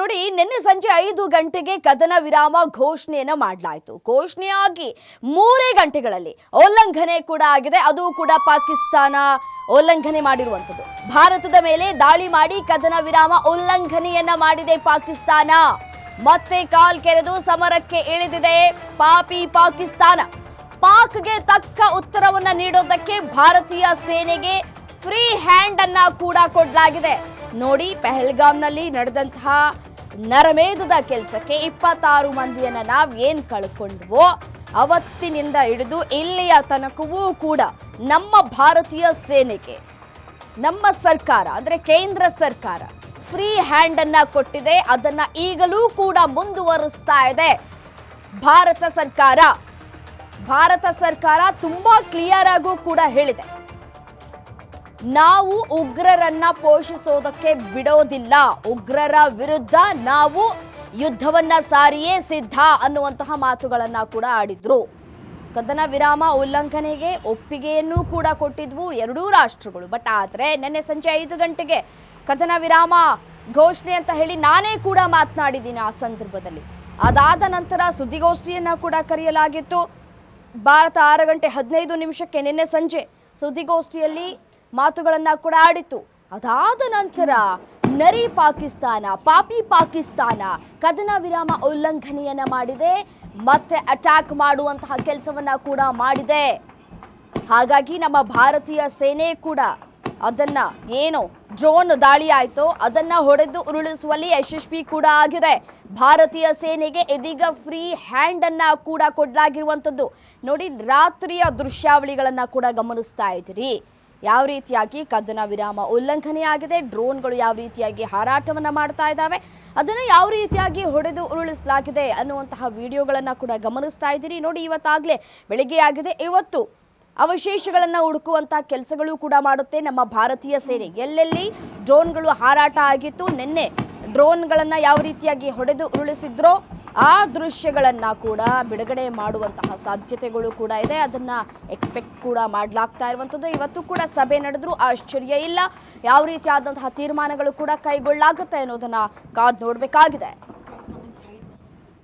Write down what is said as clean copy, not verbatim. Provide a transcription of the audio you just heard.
ನೋಡಿ ನಿನ್ನೆ ಸಂಜೆ 5 ಗಂಟೆಗೆ ಕದನ ವಿರಾಮ ಘೋಷಣೆಯನ್ನ ಮಾಡಲಾಯಿತು. ಘೋಷಣೆಯಾಗಿ 3 ಗಂಟೆಗಳಲ್ಲಿ ಉಲ್ಲಂಘನೆ ಕೂಡ ಆಗಿದೆ. ಅದು ಕೂಡ ಪಾಕಿಸ್ತಾನ ಉಲ್ಲಂಘನೆ ಮಾಡಿರುವಂತದ್ದು. ಭಾರತದ ಮೇಲೆ ದಾಳಿ ಮಾಡಿ ಕದನ ವಿರಾಮ ಉಲ್ಲಂಘನೆಯನ್ನ ಮಾಡಿದೆ ಪಾಕಿಸ್ತಾನ. ಮತ್ತೆ ಕಾಲ್ ಕೆರೆದು ಸಮರಕ್ಕೆ ಇಳಿದಿದೆ ಪಾಪಿ ಪಾಕಿಸ್ತಾನ. ಪಾಕ್ಗೆ ತಕ್ಕ ಉತ್ತರವನ್ನ ನೀಡೋದಕ್ಕೆ ಭಾರತೀಯ ಸೇನೆಗೆ ಫ್ರೀ ಹ್ಯಾಂಡ್ ಅನ್ನ ಕೂಡ ಕೊಡಲಾಗಿದೆ. ನೋಡಿ, ಪಹಲ್ಗಾಮ್ನಲ್ಲಿ ನಡೆದಂತಹ ನರಮೇಧದ ಕೆಲಸಕ್ಕೆ 26 ಮಂದಿಯನ್ನ ನಾವೇನ್ ಕಳ್ಕೊಂಡ್ವೋ ಅವತ್ತಿನಿಂದ ಹಿಡಿದು ಇಲ್ಲಿಯ ತನಕವೂ ಕೂಡ ನಮ್ಮ ಭಾರತೀಯ ಸೇನೆಗೆ ನಮ್ಮ ಸರ್ಕಾರ ಅಂದ್ರೆ ಕೇಂದ್ರ ಸರ್ಕಾರ ಫ್ರೀ ಹ್ಯಾಂಡ್ ಅನ್ನ ಕೊಟ್ಟಿದೆ. ಅದನ್ನ ಈಗಲೂ ಕೂಡ ಮುಂದುವರಿಸ್ತಾ ಇದೆ ಭಾರತ ಸರ್ಕಾರ ತುಂಬಾ ಕ್ಲಿಯರ್ ಆಗೂ ಕೂಡ ಹೇಳಿದೆ, ನಾವು ಉಗ್ರರನ್ನ ಪೋಷಿಸೋದಕ್ಕೆ ಬಿಡೋದಿಲ್ಲ, ಉಗ್ರರ ವಿರುದ್ಧ ನಾವು ಯುದ್ಧವನ್ನ ಸಾರಿಯೇ ಸಿದ್ಧ ಅನ್ನುವಂತಹ ಮಾತುಗಳನ್ನ ಕೂಡ ಆಡಿದ್ರು. ಕದನ ವಿರಾಮ ಉಲ್ಲಂಘನೆಗೆ ಒಪ್ಪಿಗೆಯನ್ನು ಕೂಡ ಕೊಟ್ಟಿದ್ವು ಎರಡೂ ರಾಷ್ಟ್ರಗಳು. ಬಟ್ ಆದ್ರೆ ನಿನ್ನೆ ಸಂಜೆ 5 ಗಂಟೆಗೆ ಕದನ ವಿರಾಮ ಘೋಷಣೆ ಅಂತ ಹೇಳಿ ನಾನೇ ಕೂಡ ಮಾತನಾಡಿದ್ದೀನಿ ಆ ಸಂದರ್ಭದಲ್ಲಿ. ಅದಾದ ನಂತರ ಸುದ್ದಿಗೋಷ್ಠಿಯನ್ನ ಕೂಡ ಕರೆಯಲಾಗಿತ್ತು. ಭಾರತ 6 ಗಂಟೆ 15 ನಿಮಿಷಕ್ಕೆ ನಿನ್ನೆ ಸಂಜೆ ಸುದ್ದಿಗೋಷ್ಠಿಯಲ್ಲಿ ಮಾತುಗಳನ್ನ ಕೂಡ ಆಡಿತ್ತು. ಅದಾದ ನಂತರ ನರಿ ಪಾಕಿಸ್ತಾನ, ಪಾಪಿ ಪಾಕಿಸ್ತಾನ ಕದನ ವಿರಾಮ ಉಲ್ಲಂಘನೆಯನ್ನ ಮಾಡಿದೆ, ಮತ್ತೆ ಅಟ್ಯಾಕ್ ಮಾಡುವಂತಹ ಕೆಲಸವನ್ನ ಕೂಡ ಮಾಡಿದೆ. ಹಾಗಾಗಿ ನಮ್ಮ ಭಾರತೀಯ ಸೇನೆ ಕೂಡ ಅದನ್ನ ಏನು ಡ್ರೋನ್ ದಾಳಿ ಆಯ್ತೋ ಅದನ್ನ ಹೊಡೆದು ಉರುಳಿಸುವಲ್ಲಿ ಯಶಸ್ವಿ ಕೂಡ ಆಗಿದೆ. ಭಾರತೀಯ ಸೇನೆಗೆ ಇದೀಗ ಫ್ರೀ ಹ್ಯಾಂಡ್ ಅನ್ನ ಕೂಡ ಕೊಡಲಾಗಿರುವಂಥದ್ದು. ನೋಡಿ, ರಾತ್ರಿಯ ದೃಶ್ಯಾವಳಿಗಳನ್ನ ಕೂಡ ಗಮನಿಸ್ತಾ ಇದ್ದೀರಿ. ಯಾವ ರೀತಿಯಾಗಿ ಕದನ ವಿರಾಮ ಉಲ್ಲಂಘನೆ ಆಗಿದೆ, ಡ್ರೋನ್ಗಳು ಯಾವ ರೀತಿಯಾಗಿ ಹಾರಾಟವನ್ನ ಮಾಡ್ತಾ ಇದ್ದಾವೆ, ಅದನ್ನು ಯಾವ ರೀತಿಯಾಗಿ ಹೊಡೆದು ಉರುಳಿಸಲಾಗಿದೆ ಅನ್ನುವಂತಹ ವಿಡಿಯೋಗಳನ್ನ ಕೂಡ ಗಮನಿಸ್ತಾ ಇದ್ದೀರಿ. ನೋಡಿ, ಇವತ್ತಾಗಲೇ ಬೆಳಿಗ್ಗೆ ಆಗಿದೆ. ಇವತ್ತು ಅವಶೇಷಗಳನ್ನು ಹುಡುಕುವಂಥ ಕೆಲಸಗಳು ಕೂಡ ಮಾಡುತ್ತೆ ನಮ್ಮ ಭಾರತೀಯ ಸೇನೆ. ಎಲ್ಲೆಲ್ಲಿ ಡ್ರೋನ್ಗಳು ಹಾರಾಟ ಆಗಿತ್ತು, ನಿನ್ನೆ ಡ್ರೋನ್ಗಳನ್ನು ಯಾವ ರೀತಿಯಾಗಿ ಹೊಡೆದು ಉರುಳಿಸಿದ್ರೋ ಆ ದೃಶ್ಯಗಳನ್ನು ಕೂಡ ಬಿಡುಗಡೆ ಮಾಡುವಂತಹ ಸಾಧ್ಯತೆಗಳು ಕೂಡ ಇದೆ. ಅದನ್ನು ಎಕ್ಸ್ಪೆಕ್ಟ್ ಕೂಡ ಮಾಡಲಾಗ್ತಾ ಇರುವಂಥದ್ದು. ಇವತ್ತು ಕೂಡ ಸಭೆ ನಡೆದರೂ ಆಶ್ಚರ್ಯ ಇಲ್ಲ. ಯಾವ ರೀತಿಯಾದಂತಹ ತೀರ್ಮಾನಗಳು ಕೂಡ ಕೈಗೊಳ್ಳಲಾಗುತ್ತೆ ಅನ್ನೋದನ್ನು ಕಾದು ನೋಡಬೇಕಾಗಿದೆ.